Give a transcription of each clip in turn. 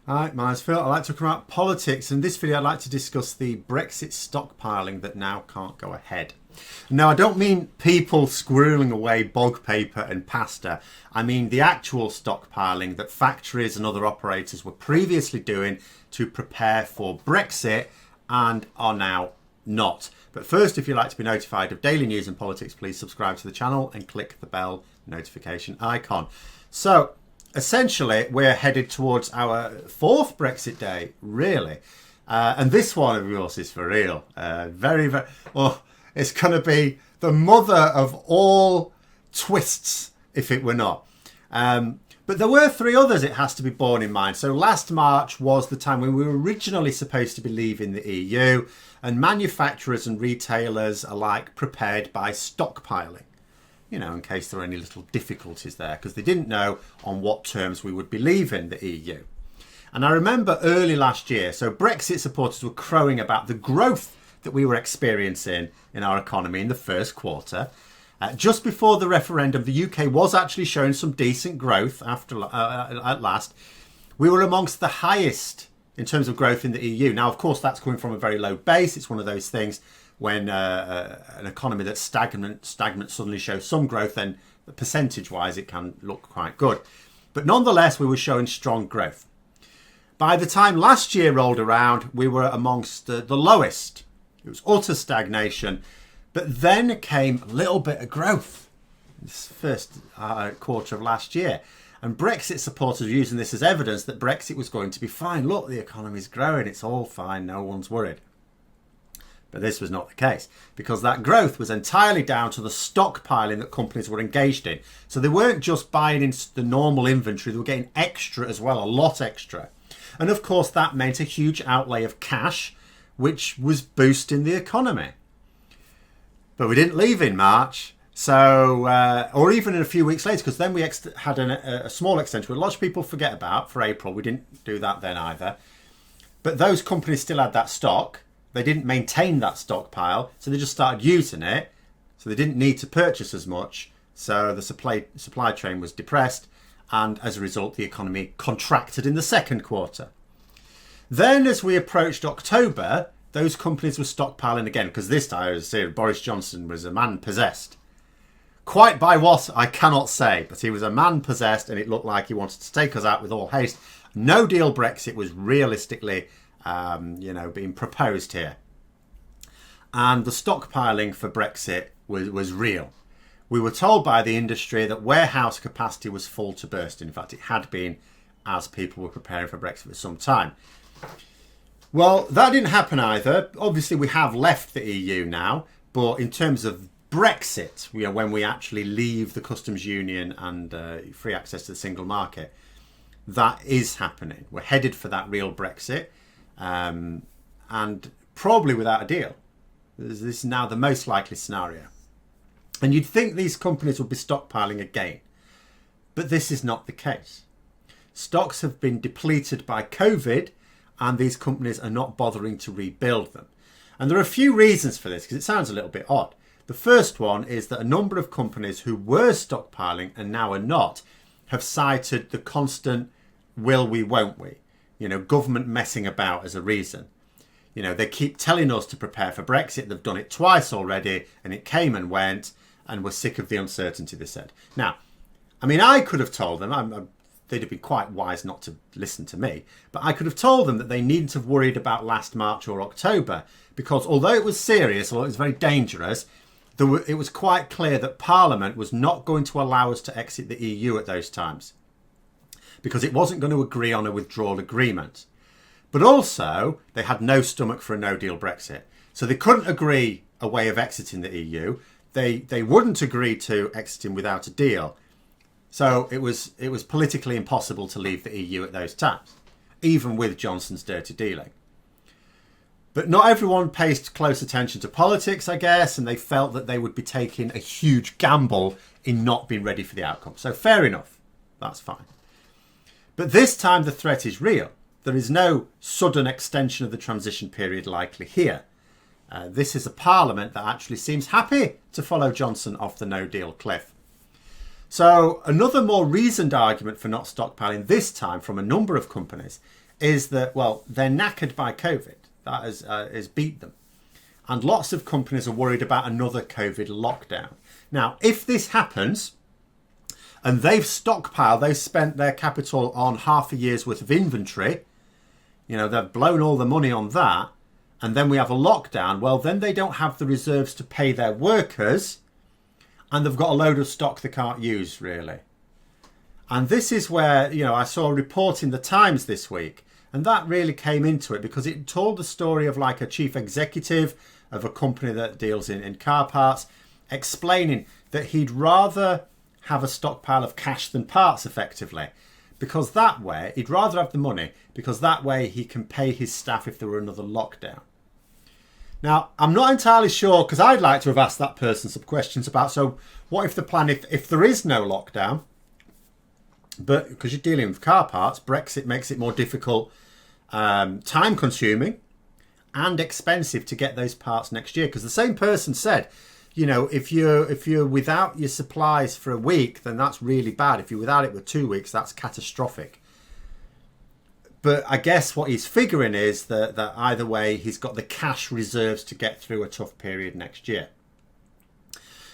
Hi, my name's Phil. I'd like to talk about politics. In this video, I'd like to discuss the Brexit stockpiling that now can't go ahead. Now, I don't mean people squirreling away bog paper and pasta. I mean the actual stockpiling that factories and other operators were previously doing to prepare for Brexit and are now not. But first, if you'd like to be notified of daily news and politics, please subscribe to the channel and click the bell notification icon. So, essentially, we're headed towards our fourth Brexit day, really. And this one, of course, is for real. Very, well, it's going to be the mother of all twists, if it were not. But there were three others, it has to be borne in mind. So last March was the time when we were originally supposed to be leaving the EU, and manufacturers and retailers alike prepared by stockpiling. You know, in case there are any little difficulties there, because they didn't know on what terms we would be leaving the EU. And I remember early last year, so Brexit supporters were crowing about the growth that we were experiencing in our economy in the first quarter. Just before the referendum, the UK was actually showing some decent growth after at last. We were amongst the highest in terms of growth in the EU. Now, of course, that's coming from a very low base. It's one of those things when an economy that's stagnant suddenly shows some growth, then percentage-wise it can look quite good. But nonetheless, we were showing strong growth. By the time last year rolled around, we were amongst the lowest. It was utter stagnation. But then came a little bit of growth this first quarter of last year. And Brexit supporters were using this as evidence that Brexit was going to be fine. Look, the economy's growing. It's all fine. No one's worried. But this was not the case, because that growth was entirely down to the stockpiling that companies were engaged in. So they weren't just buying into the normal inventory, they were getting extra as well, a lot extra. And of course that meant a huge outlay of cash, which was boosting the economy. But we didn't leave in March, so or even in a few weeks later, because then we had a small extension, which a lot of people forget about, for April. We didn't do that then either. But those companies still had that stock. They didn't maintain that stockpile, so they just started using it. So they didn't need to purchase as much. So the supply chain was depressed, and as a result, the economy contracted in the second quarter. Then, as we approached October, those companies were stockpiling again, because this time, as I say, Boris Johnson was a man possessed. Quite by what, I cannot say, but he was a man possessed, and it looked like he wanted to take us out with all haste. No deal Brexit was realistically being proposed here. And the stockpiling for Brexit was real. We were told by the industry that warehouse capacity was full to burst. In fact, it had been, as people were preparing for Brexit for some time. Well, that didn't happen either. Obviously, we have left the EU now, but in terms of Brexit, when we actually leave the customs union and free access to the single market, that is happening. We're headed for that real Brexit. And probably without a deal. This is now the most likely scenario. And you'd think these companies would be stockpiling again. But this is not the case. Stocks have been depleted by COVID, and these companies are not bothering to rebuild them. And there are a few reasons for this, because it sounds a little bit odd. The first one is that a number of companies who were stockpiling and now are not have cited the constant will we, won't we? Government messing about as a reason. They keep telling us to prepare for Brexit. They've done it twice already, and it came and went, and we're sick of the uncertainty, they said. Now, I could have told them, they'd have been quite wise not to listen to me, but I could have told them that they needn't have worried about last March or October, because although it was serious, although it was very dangerous, it was quite clear that Parliament was not going to allow us to exit the EU at those times, because it wasn't going to agree on a withdrawal agreement. But also, they had no stomach for a no-deal Brexit. So they couldn't agree a way of exiting the EU. They wouldn't agree to exiting without a deal. So it was politically impossible to leave the EU at those times, even with Johnson's dirty dealing. But not everyone pays close attention to politics, I guess, and they felt that they would be taking a huge gamble in not being ready for the outcome. So fair enough. That's fine. But this time the threat is real. There is no sudden extension of the transition period likely here. This is a parliament that actually seems happy to follow Johnson off the no-deal cliff. So another more reasoned argument for not stockpiling this time from a number of companies is that, well, they're knackered by COVID. That has beat them. And lots of companies are worried about another COVID lockdown. Now, if this happens and they've stockpiled, they've spent their capital on half a year's worth of inventory, they've blown all the money on that, and then we have a lockdown, well, then they don't have the reserves to pay their workers, and they've got a load of stock they can't use, really. And this is where, I saw a report in the Times this week, and that really came into it because it told the story of like a chief executive of a company that deals in car parts, explaining that he'd rather have a stockpile of cash than parts, effectively, because that way, he'd rather have the money, because that way he can pay his staff if there were another lockdown. Now, I'm not entirely sure, because I'd like to have asked that person some questions about, so what if the plan, if there is no lockdown, but because you're dealing with car parts, Brexit makes it more difficult, time consuming and expensive to get those parts next year. Because the same person said, if you're without your supplies for a week, then that's really bad. If you're without it for 2 weeks, that's catastrophic. But I guess what he's figuring is that either way, he's got the cash reserves to get through a tough period next year.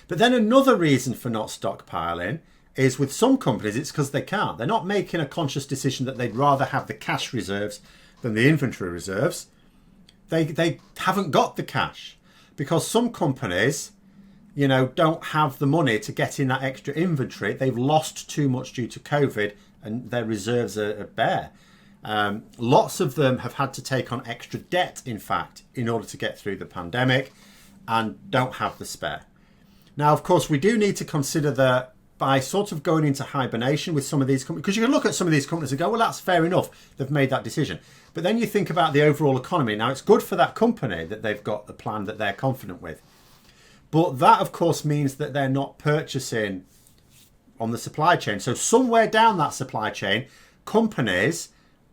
But then another reason for not stockpiling is with some companies, it's because they can't. They're not making a conscious decision that they'd rather have the cash reserves than the inventory reserves. They haven't got the cash because some companies, don't have the money to get in that extra inventory. They've lost too much due to COVID and their reserves are bare. Lots of them have had to take on extra debt, in fact, in order to get through the pandemic and don't have the spare. Now, of course, we do need to consider that by sort of going into hibernation with some of these companies, because you can look at some of these companies and go, well, that's fair enough. They've made that decision. But then you think about the overall economy. Now, it's good for that company that they've got the plan that they're confident with. But that, of course, means that they're not purchasing on the supply chain. So somewhere down that supply chain, companies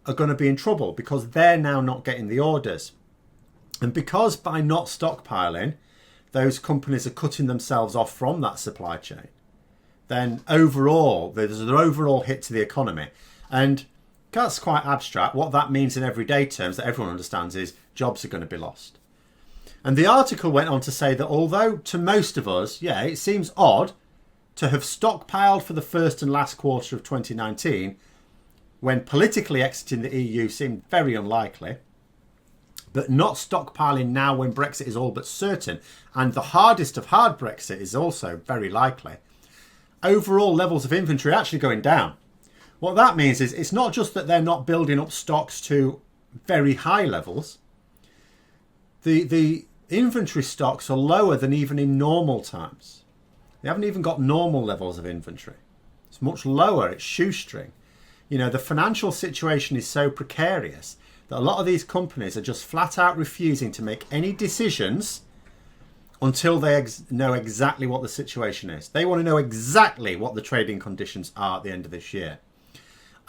are going to be in trouble because they're now not getting the orders. And because by not stockpiling, those companies are cutting themselves off from that supply chain, then overall, there's an overall hit to the economy. And that's quite abstract. What that means in everyday terms that everyone understands is jobs are going to be lost. And the article went on to say that although to most of us, it seems odd to have stockpiled for the first and last quarter of 2019, when politically exiting the EU seemed very unlikely, but not stockpiling now when Brexit is all but certain, and the hardest of hard Brexit is also very likely, overall levels of inventory are actually going down. What that means is it's not just that they're not building up stocks to very high levels. The inventory stocks are lower than even in normal times. They haven't even got normal levels of inventory. It's much lower. It's shoestring. The financial situation is so precarious that a lot of these companies are just flat out refusing to make any decisions until they know exactly what the situation is. They want to know exactly what the trading conditions are at the end of this year.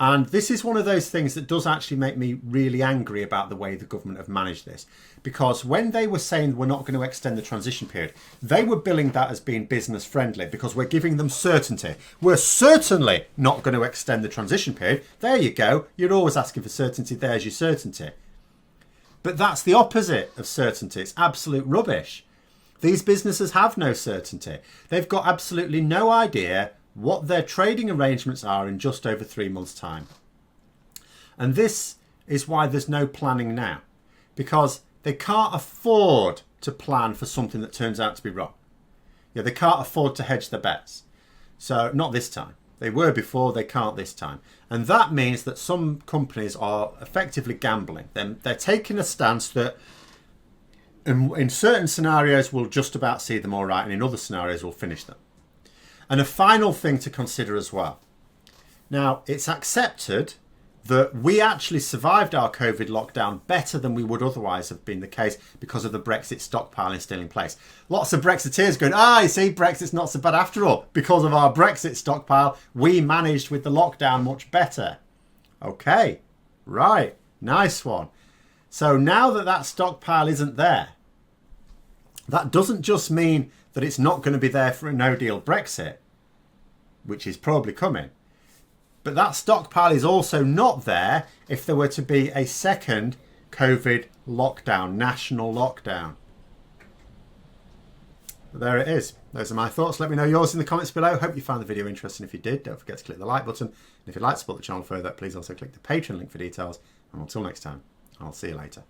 And this is one of those things that does actually make me really angry about the way the government have managed this. Because when they were saying we're not going to extend the transition period, they were billing that as being business friendly because we're giving them certainty. We're certainly not going to extend the transition period. There you go. You're always asking for certainty. There's your certainty. But that's the opposite of certainty. It's absolute rubbish. These businesses have no certainty. They've got absolutely no idea what their trading arrangements are in just over 3 months' time. And this is why there's no planning now, because they can't afford to plan for something that turns out to be wrong. They can't afford to hedge their bets. So not this time. They were before, they can't this time. And that means that some companies are effectively gambling. They're taking a stance that in certain scenarios we'll just about see them all right, and in other scenarios we'll finish them. And a final thing to consider as well. Now, it's accepted that we actually survived our COVID lockdown better than we would otherwise have been the case because of the Brexit stockpiling still in place. Lots of Brexiteers going, you see, Brexit's not so bad after all. Because of our Brexit stockpile, we managed with the lockdown much better. Okay, right, nice one. So now that that stockpile isn't there, that doesn't just mean that it's not going to be there for a no-deal Brexit. which is probably coming. But that stockpile is also not there if there were to be a second COVID lockdown, national lockdown. But there it is. Those are my thoughts. Let me know yours in the comments below. Hope you found the video interesting. If you did, don't forget to click the like button. And if you'd like to support the channel further, please also click the Patreon link for details. And until next time, I'll see you later.